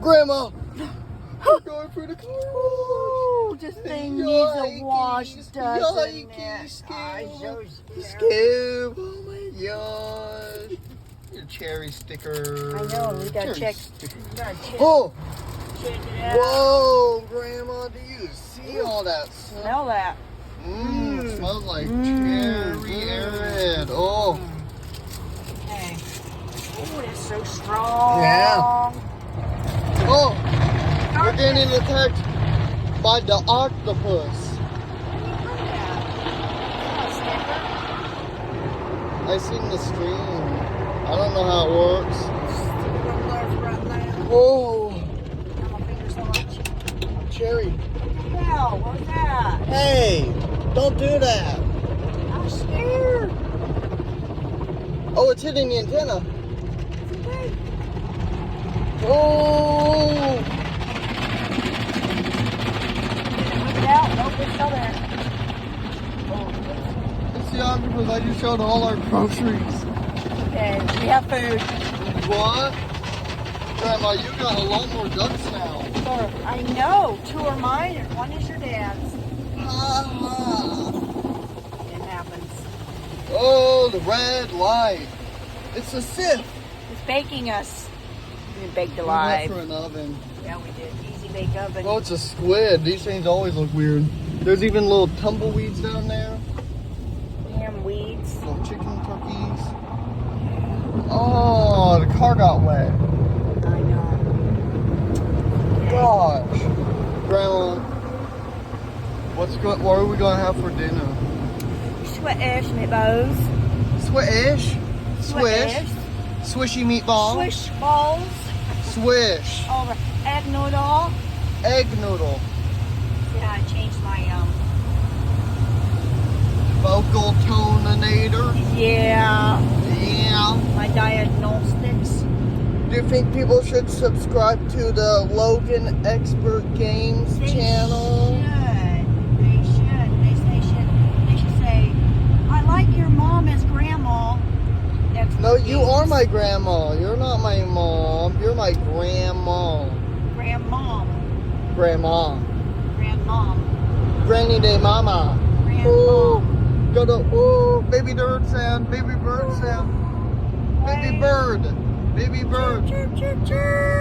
Grandma! We're going for the car wash! This thing needs a wash, doesn't it? Scoob! Oh my gosh! Your cherry sticker. I know, we gotta Cherry check. sticker. We gotta check, Oh! check it out. Whoa, Grandma, do you see all that stuff? Smell that. It smells like cherry arid. Oh. Okay. Oh, it's so strong. Yeah. Oh, we're getting attacked by the octopus. I seen the stream. I don't know how it works. Whoa. Cherry. Wow, what's that? Hey, don't do that. I'm scared. Oh, it's hitting the antenna. It's okay. Oh. Look it out. Nope, it's still there. It's the octopus. I just showed all our groceries. Okay, we have food. What? Grandma, you got a lot more ducks now. I know. 2 are mine and 1 is your dad's. It happens. Oh, the red light. It's a Sith. It's baking us. We baked We went alive. for an oven. Yeah, we did. Easy bake oven. Oh, it's a squid. These things always look weird. There's even little tumbleweeds down there. Damn weeds. Little chicken turkeys. Oh, the car got wet. I know. Gosh. Grandma, what are we going to have for dinner? Sweatish meatballs. Swish. Swish. Swish. Swishy meatball. Swish balls. Swish. Over egg noodle. Egg noodle. Yeah, I changed my Vocal toninator. Yeah, Yeah. my diagnostics. Do you think people should subscribe to the Logan Expert Games channel? They should. They should say, I like your mom as grandma. No, you are my grandma. You're not my mom. You're my grandma. Grandmom. Grandma. Grandmom. Granny de mama. Grandmom. Go to, ooh, baby bird sound. Baby bird sound. Baby bird. Baby bird. Chirp, chirp, chirp.